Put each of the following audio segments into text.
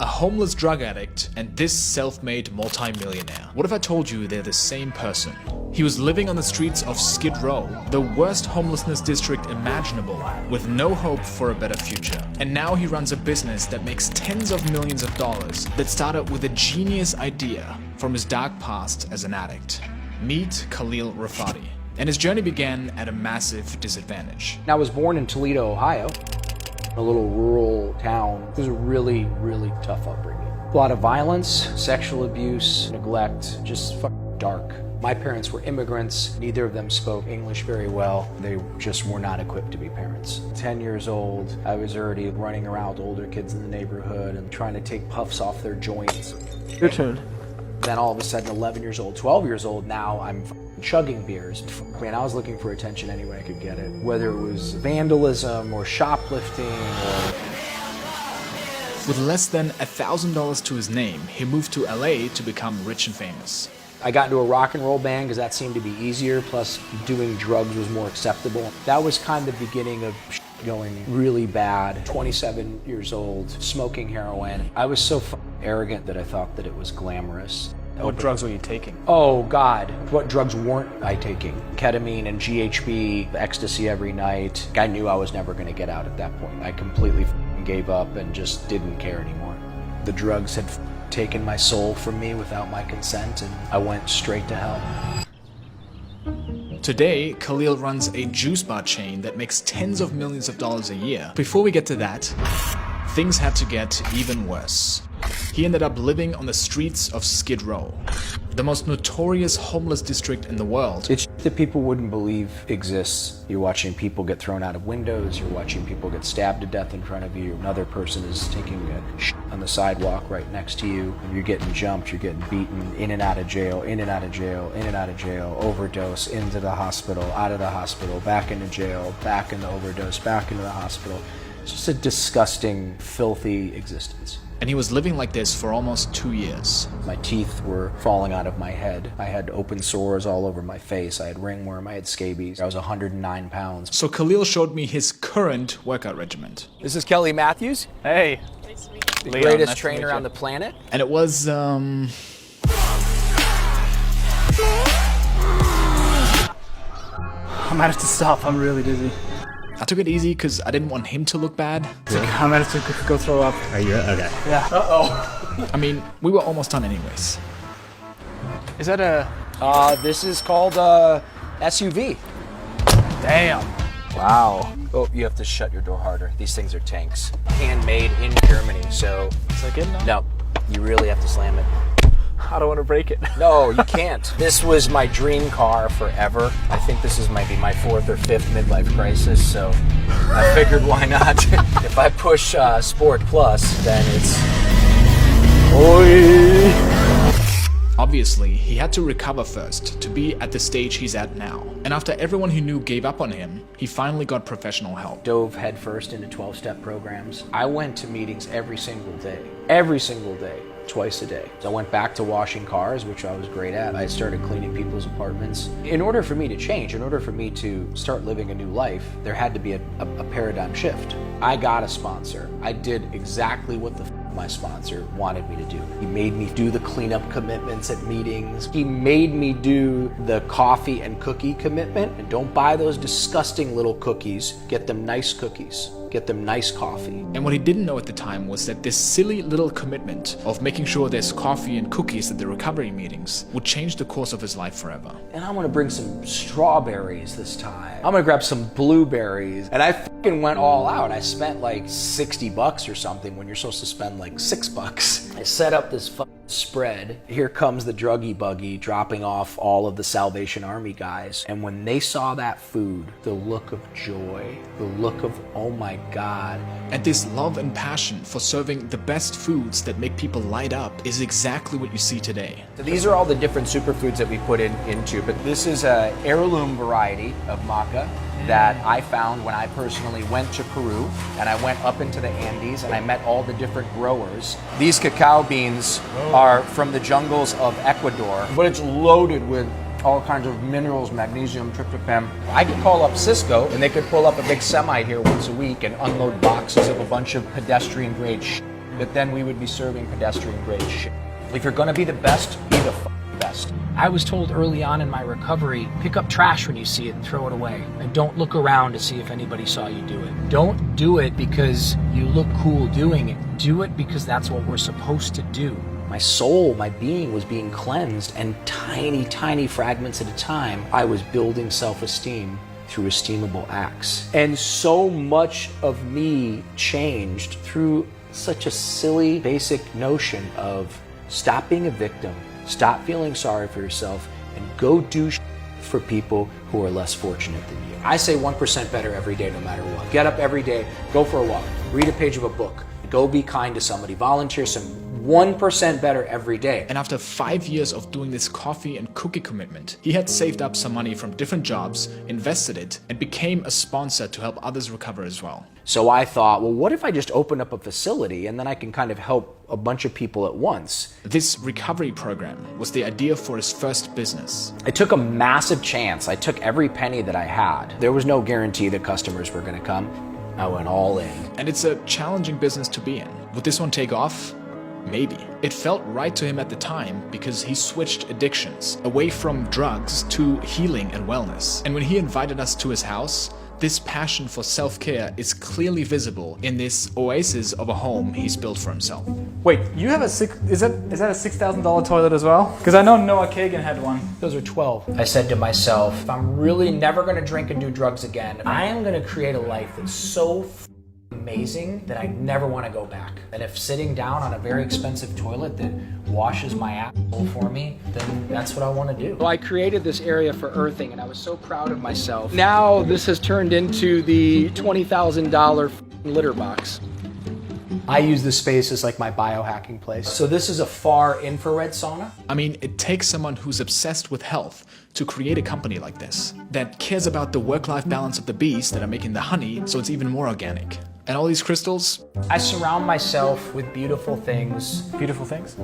A homeless drug addict and this self-made multi-millionaire. What if I told you they're the same person? He was living on the streets of Skid Row, the worst homelessness district imaginable, with no hope for a better future. And now he runs a business that makes tens of millions of dollars that started with a genius idea from his dark past as an addict. Meet Khalil Rafati. And his journey began at a massive disadvantage. I was born in Toledo, Ohio, a little rural town. It was a really, really tough upbringing. A lot of violence, sexual abuse, neglect, just dark. My parents were immigrants. Neither of them spoke English very well. They just were not equipped to be parents. 10 years old, I was already running around with older kids in the neighborhood and trying to take puffs off their joints. Your turn. Then all of a sudden, 11 years old, 12 years old, now I'm chugging beers. Man, I was looking for attention any way I could get it. Whether it was vandalism or shoplifting or... With less than $1,000 to his name, he moved to LA to become rich and famous. I got into a rock and roll band because that seemed to be easier, plus doing drugs was more acceptable. That was kind of the beginning of going really bad. 27 years old, smoking heroin. I was so arrogant that I thought that it was glamorous. What drugs were you taking? Oh God, what drugs weren't I taking? Ketamine and GHB, ecstasy every night. I knew I was never going to get out at that point. I completely gave up and just didn't care anymore. The drugs had taken my soul from me without my consent, and I went straight to hell. Today, Khalil runs a juice bar chain that makes tens of millions of dollars a year. Before we get to that, things had to get even worse. He ended up living on the streets of Skid Row, the most notorious homeless district in the world. It's that people wouldn't believe exists. You're watching people get thrown out of windows, you're watching people get stabbed to death in front of you, another person is taking a shit on the sidewalk right next to you, and you're getting jumped, you're getting beaten, in and out of jail, in and out of jail, in and out of jail, overdose, into the hospital, out of the hospital, back into jail, back into overdose, back into the hospital. It's just a disgusting, filthy existence. And he was living like this for almost 2 years. My teeth were falling out of my head. I had open sores all over my face. I had ringworm, I had scabies. I was 109 pounds. So Khalil showed me his current workout regimen. This is Kelly Matthews. Hey. The greatest trainer on the planet. And it was, I might have to stop, I'm really dizzy. I took it easy because I didn't want him to look bad. I might have to go throw up. Are you okay? Yeah. Uh-oh. I mean, we were almost done anyways. Is that a... This is called, SUV. Damn. Wow. Oh, you have to shut your door harder. These things are tanks. Handmade in Germany, so... Is that good now? No, you really have to slam it. I don't want to break it. No, you can't. This was my dream car forever. I think this is maybe my 4th or 5th midlife crisis, so I figured why not? If I push Sport Plus, then it's... Oi! Obviously, he had to recover first to be at the stage he's at now. And after everyone he knew gave up on him, he finally got professional help. Dove headfirst into 12-step programs. I went to meetings every single day. Every single day. Twice a day. So I went back to washing cars, which I was great at. I started cleaning people's apartments. In order for me to change, in order for me to start living a new life, there had to be a paradigm shift. I got a sponsor. I did exactly what my sponsor wanted me to do. He made me do the cleanup commitments at meetings. He made me do the coffee and cookie commitment. And don't buy those disgusting little cookies. Get them nice cookies. Get them nice coffee. And what he didn't know at the time was that this silly little commitment of making sure there's coffee and cookies at the recovery meetings would change the course of his life forever. And I'm gonna bring some strawberries this time. I'm gonna grab some blueberries. And I fucking went all out. I spent like $60 or something when you're supposed to spend like $6. I set up this fucking spread. Here comes the druggy buggy dropping off all of the Salvation Army guys. And when they saw that food, the look of joy, the look of, oh my God. And this love and passion for serving the best foods that make people light up is exactly what you see today. So these are all the different superfoods that we put into, but this is a heirloom variety of maca that I found when I personally went to Peru, and I went up into the Andes and I met all the different growers. These cacao beans are from the jungles of Ecuador, but it's loaded with all kinds of minerals, magnesium, tryptophan. I could call up Cisco and they could pull up a big semi here once a week and unload boxes of a bunch of pedestrian grade shit but then we would be serving pedestrian grade shit. If you're gonna be the best, be the best. I was told early on in my recovery, pick up trash when you see it and throw it away. And don't look around to see if anybody saw you do it. Don't do it because you look cool doing it. Do it because that's what we're supposed to do. My soul, my being was being cleansed, and tiny, tiny fragments at a time, I was building self-esteem through esteemable acts. And so much of me changed through such a silly, basic notion of stop being a victim, stop feeling sorry for yourself, and go do for people who are less fortunate than you. I say 1% better every day, no matter what. Get up every day, go for a walk, read a page of a book, go be kind to somebody, volunteer some 1% better every day. And after 5 years of doing this coffee and cookie commitment, he had saved up some money from different jobs, invested it, and became a sponsor to help others recover as well. So I thought, well, what if I just open up a facility and then I can kind of help a bunch of people at once? This recovery program was the idea for his first business. I took a massive chance. I took every penny that I had. There was no guarantee that customers were going to come. I went all in. And it's a challenging business to be in. Would this one take off? Maybe. It felt right to him at the time because he switched addictions away from drugs to healing and wellness. And when he invited us to his house, this passion for self-care is clearly visible in this oasis of a home he's built for himself. Wait, you have is that a $6,000 toilet as well? Because I know Noah Kagan had one. Those are 12. I said to myself, if I'm really never going to drink and do drugs again, I am going to create a life that's so amazing that I never want to go back. And if sitting down on a very expensive toilet that washes my asshole for me, then that's what I want to do. Well, I created this area for earthing and I was so proud of myself. Now this has turned into the $20,000 litter box. I use this space as like my biohacking place. So this is a far infrared sauna. I mean, it takes someone who's obsessed with health to create a company like this that cares about the work-life balance of the bees that are making the honey so it's even more organic. And all these crystals? I surround myself with beautiful things. Beautiful things?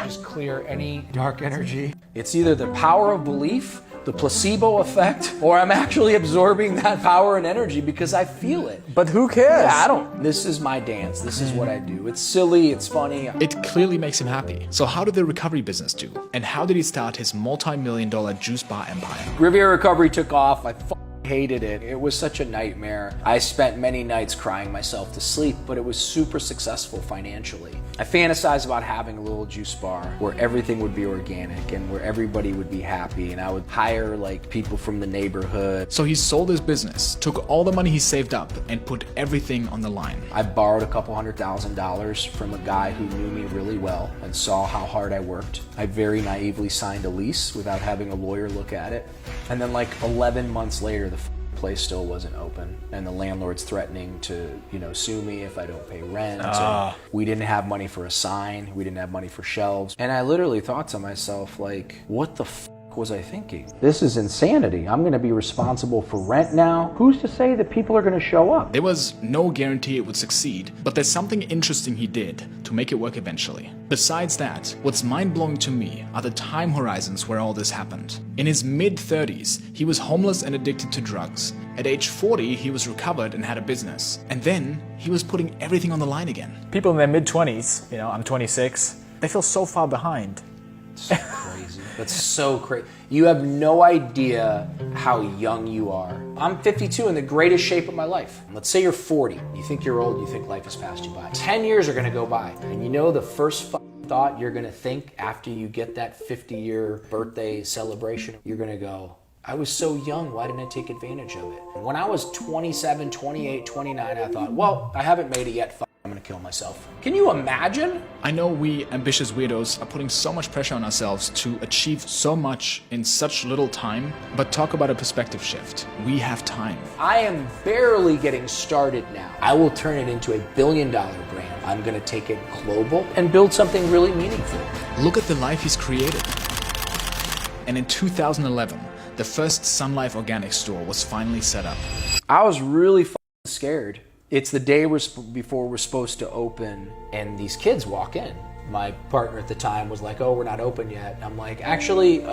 Just clear any dark energy. It's either the power of belief, the placebo effect, or I'm actually absorbing that power and energy because I feel it. But who cares? Yeah, I don't. This is my dance. This is what I do. It's silly, it's funny. It clearly makes him happy. So how did the recovery business do? And how did he start his multi-million-dollar juice bar empire? Riviera Recovery took off. I hated it. It was such a nightmare. I spent many nights crying myself to sleep, but it was super successful financially. I fantasized about having a little juice bar where everything would be organic and where everybody would be happy, and I would hire like people from the neighborhood. So he sold his business, took all the money he saved up, and put everything on the line. I borrowed a couple $100,000 from a guy who knew me really well and saw how hard I worked. I very naively signed a lease without having a lawyer look at it. And then like 11 months later, the place still wasn't open, and the landlord's threatening to, sue me if I don't pay rent. We didn't have money for a sign. We didn't have money for shelves. And I literally thought to myself, like, what the was I thinking? This is insanity. I'm going to be responsible for rent now. Who's to say that people are going to show up? There was no guarantee it would succeed, but there's something interesting he did to make it work eventually. Besides that, what's mind-blowing to me are the time horizons where all this happened. In his mid-30s, he was homeless and addicted to drugs. At age 40, he was recovered and had a business. And then, he was putting everything on the line again. People in their mid-20s, I'm 26, they feel so far behind. So crazy. That's so crazy. You have no idea how young you are. I'm 52 in the greatest shape of my life. Let's say you're 40. You think you're old, you think life has passed you by. 10 years are gonna go by. And the first thought you're gonna think after you get that 50-year birthday celebration, you're gonna go, I was so young, why didn't I take advantage of it? And when I was 27, 28, 29, I thought, well, I haven't made it yet, I'm gonna kill myself. Can you imagine? I know we ambitious weirdos are putting so much pressure on ourselves to achieve so much in such little time, but talk about a perspective shift. We have time. I am barely getting started now. I will turn it into $1 billion brand. I'm gonna take it global and build something really meaningful. Look at the life he's created. And in 2011, the first Sun Life Organic store was finally set up. I was really scared. It's the day before we're supposed to open, and these kids walk in. My partner at the time was like, oh, we're not open yet. I'm like, actually, do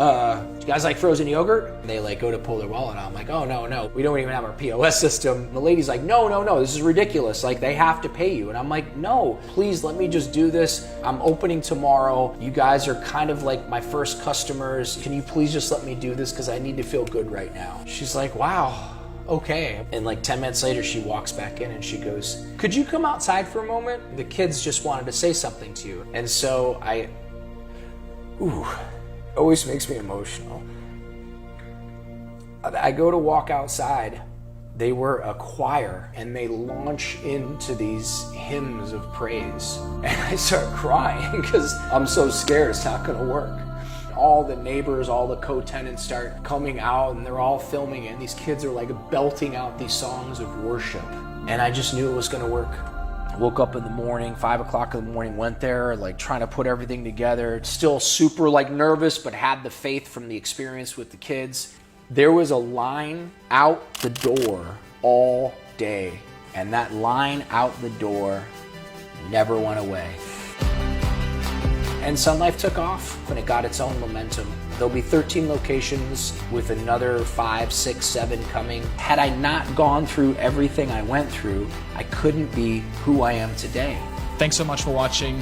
you guys like frozen yogurt? And they like go to pull their wallet out. I'm like, oh, no, we don't even have our POS system. And the lady's like, no, this is ridiculous. Like, they have to pay you. And I'm like, no, please let me just do this. I'm opening tomorrow. You guys are kind of like my first customers. Can you please just let me do this? Because I need to feel good right now. She's like, wow. Okay. And like 10 minutes later, she walks back in and she goes, could you come outside for a moment? The kids just wanted to say something to you. And so always makes me emotional. I go to walk outside. They were a choir and they launch into these hymns of praise. And I start crying because I'm so scared it's not going to work. All the neighbors, all the co-tenants start coming out and they're all filming it. And these kids are like belting out these songs of worship. And I just knew it was going to work. I woke up in the morning, 5 o'clock in the morning, went there, like trying to put everything together. Still super like nervous, but had the faith from the experience with the kids. There was a line out the door all day. And that line out the door never went away. And Sun Life took off and it got its own momentum. There'll be 13 locations with another 5, 6, 7 coming. Had I not gone through everything I went through, I couldn't be who I am today. Thanks so much for watching.